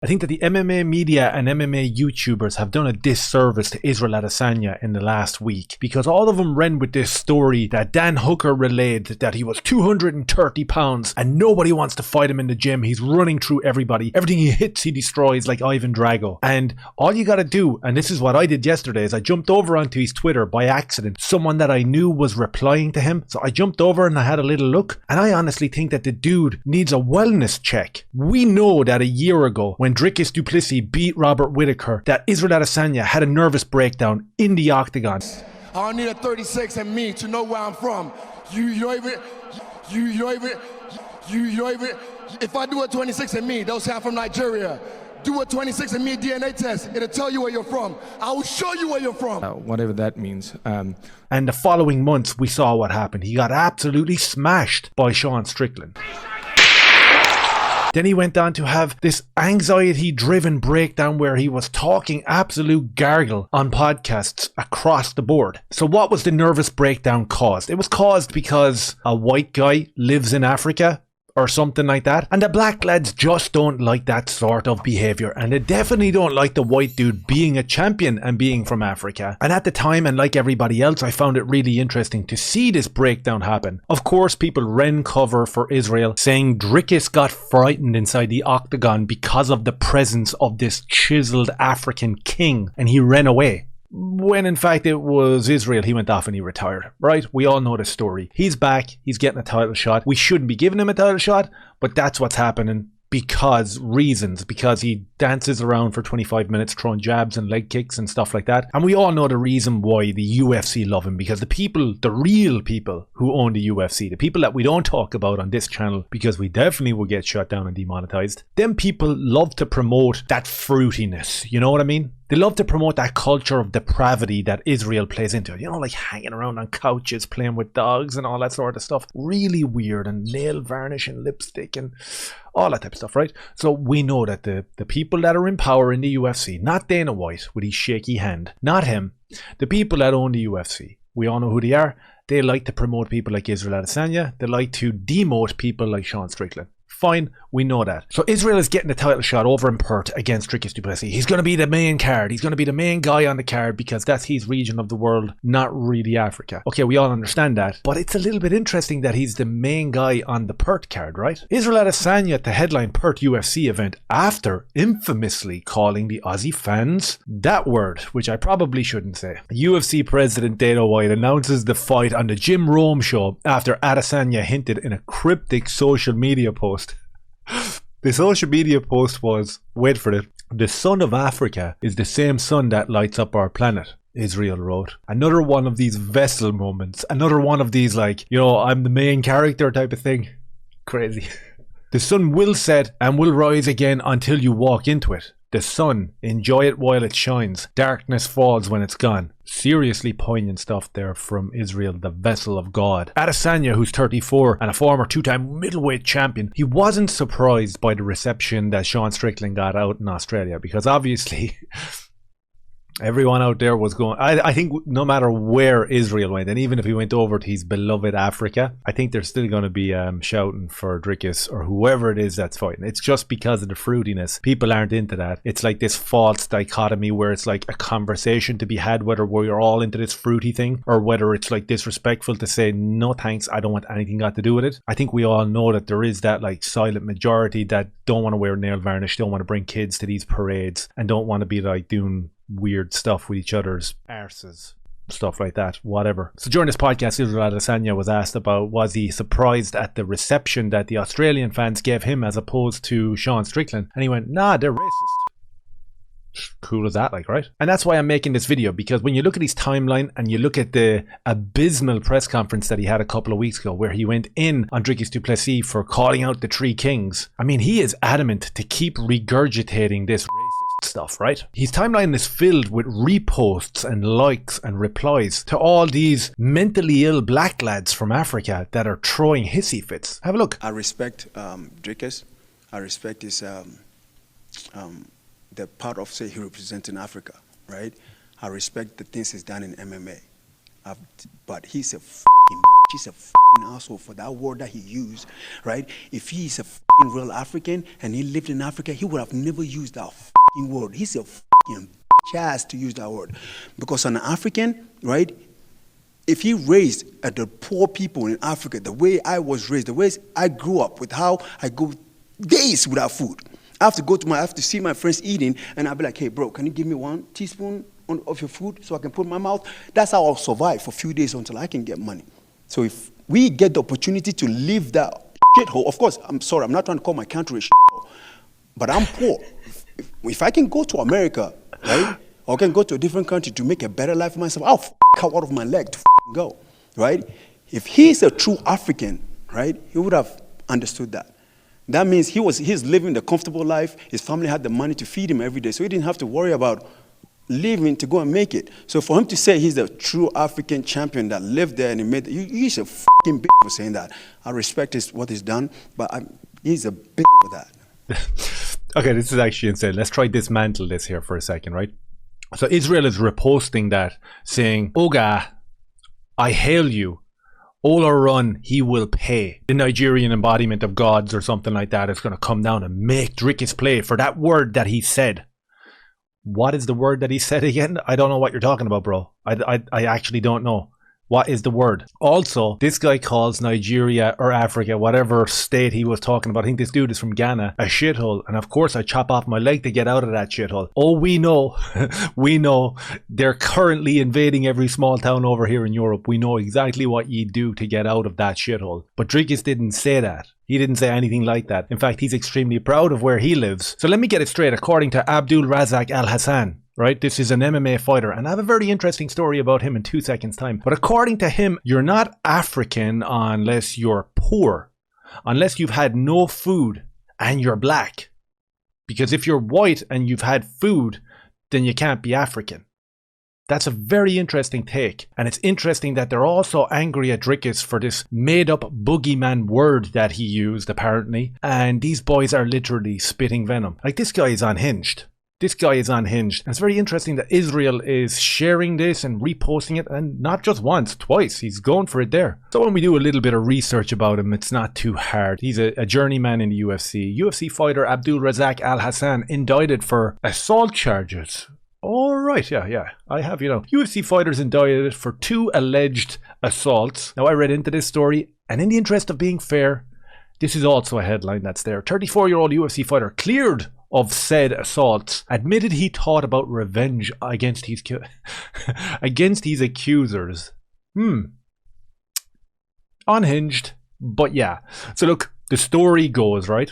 I think that the MMA media and MMA YouTubers have done a disservice to Israel Adesanya in the last week, because all of them ran with this story that Dan Hooker relayed that he was 230 pounds and nobody wants to fight him in the gym. He's running through everybody. Everything he hits, he destroys, like Ivan Drago. And all you gotta do, and this is what I did yesterday, is I jumped over onto his Twitter by accident. Someone that I knew was replying to him. So I jumped over and I had a little look. And I honestly think that the dude needs a wellness check. We know that a year ago, when Dricus Du Plessis beat Robert Whittaker, that Israel Adesanya had a nervous breakdown in the octagon. I don't need a 36 and me to know where I'm from. If I do a 26 and me, they'll say I'm from Nigeria. Do a 26 and me DNA test. It'll tell you where you're from. I will show you where you're from. Whatever that means. And the following months, we saw what happened. He got absolutely smashed by Sean Strickland. Then he went on to have this anxiety-driven breakdown where he was talking absolute gargle on podcasts across the board. So what was the nervous breakdown caused? It was caused because a white guy lives in Africa or something like that, and the black lads just don't like that sort of behavior, and they definitely don't like the white dude being a champion and being from Africa. And at the time, and like everybody else, I found it really interesting to see this breakdown happen. Of course, people ran cover for Israel, saying Dricus got frightened inside the octagon because of the presence of this chiseled African king, and he ran away. When in fact it was Israel. He went off and he retired, right? We all know the story. He's back, he's getting a title shot. We shouldn't be giving him a title shot, but that's what's happening because he dances around for 25 minutes throwing jabs and leg kicks and stuff like that. And we all know the reason why the UFC love him, because the people, the real people who own the UFC, the people that we don't talk about on this channel because we definitely will get shut down and demonetized, them people love to promote that fruitiness, you know what I mean? They love to promote that culture of depravity that Israel plays into. You know, like hanging around on couches, playing with dogs and all that sort of stuff. Really weird, and nail varnish and lipstick and all that type of stuff, right? So we know that the people that are in power in the UFC, not Dana White with his shaky hand, not him, the people that own the UFC, we all know who they are. They like to promote people like Israel Adesanya. They like to demote people like Sean Strickland. Fine, we know that. So Israel is getting a title shot over in Perth against Dricus Du Plessis. He's going to be the main card. He's going to be the main guy on the card because that's his region of the world, not really Africa. Okay, we all understand that. But it's a little bit interesting that he's the main guy on the Perth card, right? Israel Adesanya at the headline Perth UFC event after infamously calling the Aussie fans that word, which I probably shouldn't say. UFC President Dana White announces the fight on the Jim Rome show after Adesanya hinted in a cryptic social media post. The social media post was, wait for it, "The sun of Africa is the same sun that lights up our planet," Israel wrote. Another one of these vessel moments. Another one of these like, you know, I'm the main character type of thing. Crazy. "The sun will set and will rise again until you walk into it. The sun, enjoy it while it shines. Darkness falls when it's gone." Seriously poignant stuff there from Israel, the vessel of God. Adesanya, who's 34 and a former two-time middleweight champion, he wasn't surprised by the reception that Sean Strickland got out in Australia, because obviously everyone out there was going, I think no matter where Israel went, and even if he went over to his beloved Africa, I think they're still going to be shouting for Dricus or whoever it is that's fighting. It's just because of the fruitiness. People aren't into that. It's like this false dichotomy where it's like a conversation to be had, whether we're all into this fruity thing or whether it's like disrespectful to say, no thanks, I don't want anything got to do with it. I think we all know that there is that like silent majority that don't want to wear nail varnish, don't want to bring kids to these parades, and don't want to be like doing weird stuff with each other's arses, stuff like that, whatever. So during this podcast, Israel Adesanya was asked about, was he surprised at the reception that the Australian fans gave him as opposed to Sean Strickland, and he went, nah, they're racist. Cool as that, like, right? And that's why I'm making this video, because when you look at his timeline and you look at the abysmal press conference that he had a couple of weeks ago where he went in on Dricus Du Plessis for calling out the three kings, I mean, he is adamant to keep regurgitating this stuff, right? His timeline is filled with reposts and likes and replies to all these mentally ill black lads from Africa that are throwing hissy fits. Have a look. I respect Dricus. I respect his the part of, say, he represents in Africa, right? I respect the things he's done in MMA. But he's a f***ing he's a fucking asshole for that word that he used, right? If he's a fucking real African and he lived in Africa, he would have never used that fucking word. He's a fucking bitch ass to use that word. Because an African, right, if he raised the poor people in Africa, the way I was raised, the way I grew up with how I go days without food. I have to see my friends eating and I'll be like, hey bro, can you give me 1 teaspoon of your food so I can put in my mouth? That's how I'll survive for a few days until I can get money. So if we get the opportunity to leave that shithole, of course, I'm sorry, I'm not trying to call my country a shithole, but I'm poor. If I can go to America, right, or can go to a different country to make a better life for myself, I'll cut out of my leg to go, right? If he's a true African, right, he would have understood that. That means he's living the comfortable life. His family had the money to feed him every day, so he didn't have to worry about leaving to go and make it. So for him to say he's a true African champion that lived there and he made it, he's a fucking bitch for saying that. I respect what he's done, but he's a bitch for that. Okay, this is actually insane. Let's try dismantle this here for a second, right? So Israel is reposting that, saying, Oga, I hail you. Ola run, he will pay. The Nigerian embodiment of gods or something like that is going to come down and make Dricus play for that word that he said. What is the word that he said again? I don't know what you're talking about, bro. I actually don't know. What is the word? Also, this guy calls Nigeria or Africa, whatever state he was talking about, I think this dude is from Ghana, a shithole. And of course, I chop off my leg to get out of that shithole. Oh, we know, we know they're currently invading every small town over here in Europe. We know exactly what you do to get out of that shithole. But Dricus didn't say that. He didn't say anything like that. In fact, he's extremely proud of where he lives. So let me get it straight. According to Abdul Razak Alhassan, right? This is an MMA fighter, and I have a very interesting story about him in 2 seconds' time. But according to him, you're not African unless you're poor, unless you've had no food and you're black. Because if you're white and you've had food, then you can't be African. That's a very interesting take. And it's interesting that they're also angry at Dricus for this made-up boogeyman word that he used, apparently. And these boys are literally spitting venom. Like, this guy is unhinged. This guy is unhinged. And it's very interesting that Israel is sharing this and reposting it, and not just once, twice. He's going for it there. So when we do a little bit of research about him, it's not too hard. He's a journeyman in the UFC. UFC fighter Abdul Razak Alhassan indicted for assault charges. All right, yeah. I have, UFC fighters indicted for 2 alleged assaults. Now, I read into this story, and in the interest of being fair, this is also a headline that's there. 34-year-old UFC fighter cleared of said assaults admitted he thought about revenge against his accusers. Unhinged, but yeah. So look, the story goes, right?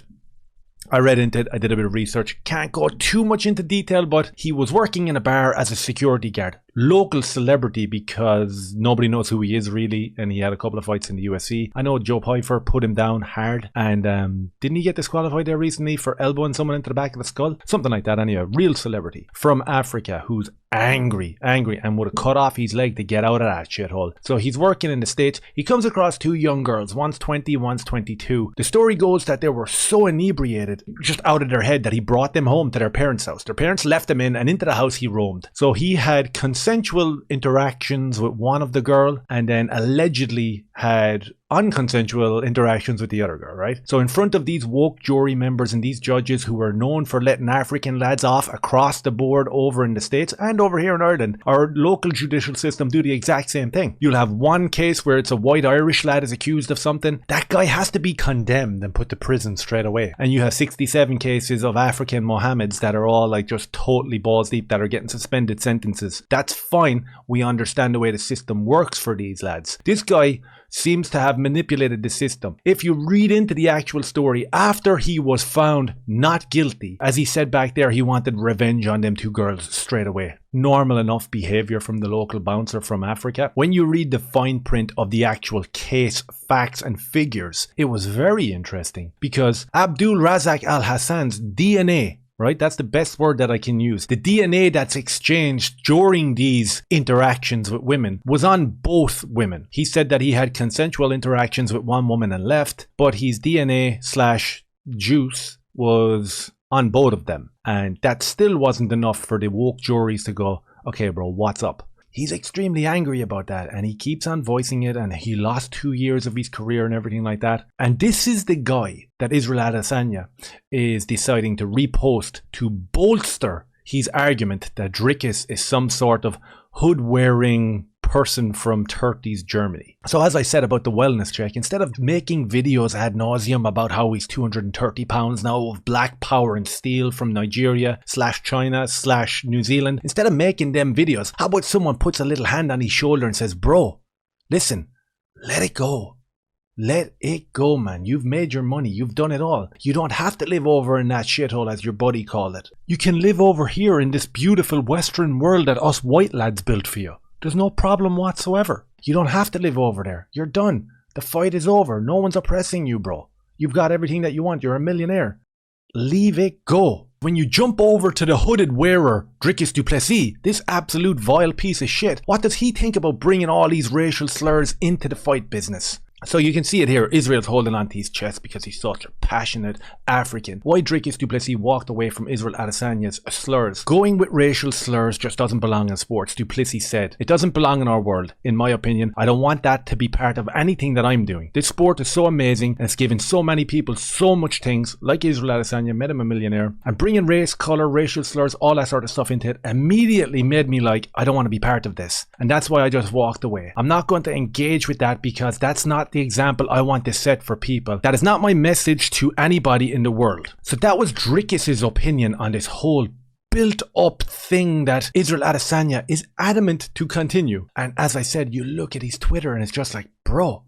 I read into it, I did a bit of research. Can't go too much into detail, but he was working in a bar as a security guard. Local celebrity because nobody knows who he is really, and he had a couple of fights in the UFC. I know Joe Pyfer put him down hard, and didn't he get disqualified there recently for elbowing someone into the back of the skull? Something like that anyway. Real celebrity from Africa who's angry and would have cut off his leg to get out of that shithole. So he's working in the States. He comes across 2 young girls, one's 20, one's 22. The story goes that they were so inebriated, just out of their head, that he brought them home to their parents' house. Their parents left them in, and into the house he roamed. So he had consensual interactions with one of the girl, and then allegedly had unconsensual interactions with the other girl, right? So in front of these woke jury members and these judges who are known for letting African lads off across the board over in the States and over here in Ireland, our local judicial system do the exact same thing. You'll have one case where it's a white Irish lad is accused of something. That guy has to be condemned and put to prison straight away. And you have 67 cases of African Mohammeds that are all like just totally balls deep that are getting suspended sentences. That's fine. We understand the way the system works for these lads. This guy seems to have manipulated the system. If you read into the actual story, after he was found not guilty, as he said back there, he wanted revenge on them 2 girls straight away. Normal enough behavior from the local bouncer from Africa. When you read the fine print of the actual case, facts and figures, it was very interesting because Abdul Razak Alhassan's DNA, right? That's the best word that I can use. The DNA that's exchanged during these interactions with women was on both women. He said that he had consensual interactions with one woman and left, but his DNA/juice was on both of them. And that still wasn't enough for the woke juries to go, okay, bro, what's up? He's extremely angry about that, and he keeps on voicing it, and he lost 2 years of his career and everything like that. And this is the guy that Israel Adesanya is deciding to repost to bolster his argument that Dricus is some sort of hood-wearing person from 30s Germany. So as I said about the wellness check, instead of making videos ad nauseum about how he's 230 pounds now of black power and steel from Nigeria / China / New Zealand, instead of making them videos, how about someone puts a little hand on his shoulder and says, bro, listen, let it go. Let it go, man. You've made your money. You've done it all. You don't have to live over in that shithole, as your buddy called it. You can live over here in this beautiful Western world that us white lads built for you. There's no problem whatsoever. You don't have to live over there. You're done. The fight is over. No one's oppressing you, bro. You've got everything that you want. You're a millionaire. Leave it go. When you jump over to the hooded wearer, Dricus Du Plessis, this absolute vile piece of shit, what does he think about bringing all these racial slurs into the fight business? So you can see it here. Israel's holding on to his chest because he's such a passionate African. Why Dricus Du Plessis walked away from Israel Adesanya's slurs. Going with racial slurs just doesn't belong in sports. Du Plessis said, it doesn't belong in our world. In my opinion, I don't want that to be part of anything that I'm doing. This sport is so amazing and it's given so many people so much things, like Israel Adesanya, made him a millionaire. And bringing race, color, racial slurs, all that sort of stuff into it immediately made me like, I don't want to be part of this. And that's why I just walked away. I'm not going to engage with that because that's not the example I want to set for people. That is not my message to anybody in the world. So that was Dricus's opinion on this whole built up thing that Israel Adesanya is adamant to continue. And as I said, you look at his Twitter and it's just like, bro,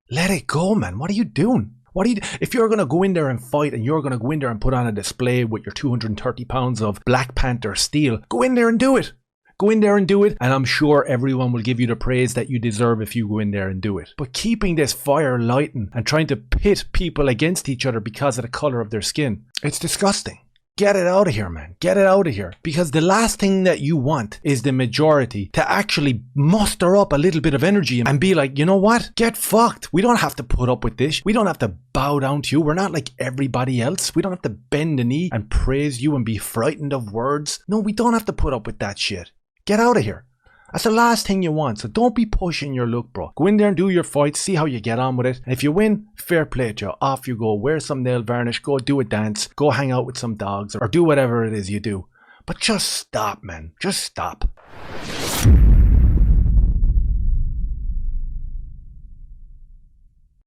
let it go, man. What are you doing? If you're going to go in there and fight and you're going to go in there and put on a display with your 230 pounds of Black Panther steel, go in there and do it. Go in there and do it, and I'm sure everyone will give you the praise that you deserve if you go in there and do it. But keeping this fire lighting and trying to pit people against each other because of the color of their skin, it's disgusting. Get it out of here, man. Get it out of here. Because the last thing that you want is the majority to actually muster up a little bit of energy and be like, you know what? Get fucked. We don't have to put up with this. We don't have to bow down to you. We're not like everybody else. We don't have to bend the knee and praise you and be frightened of words. No, we don't have to put up with that shit. Get out of here. That's the last thing you want. So don't be pushing your luck, bro. Go in there and do your fight. See how you get on with it. And if you win, fair play to you. Off you go. Wear some nail varnish. Go do a dance. Go hang out with some dogs. Or do whatever it is you do. But just stop, man. Just stop.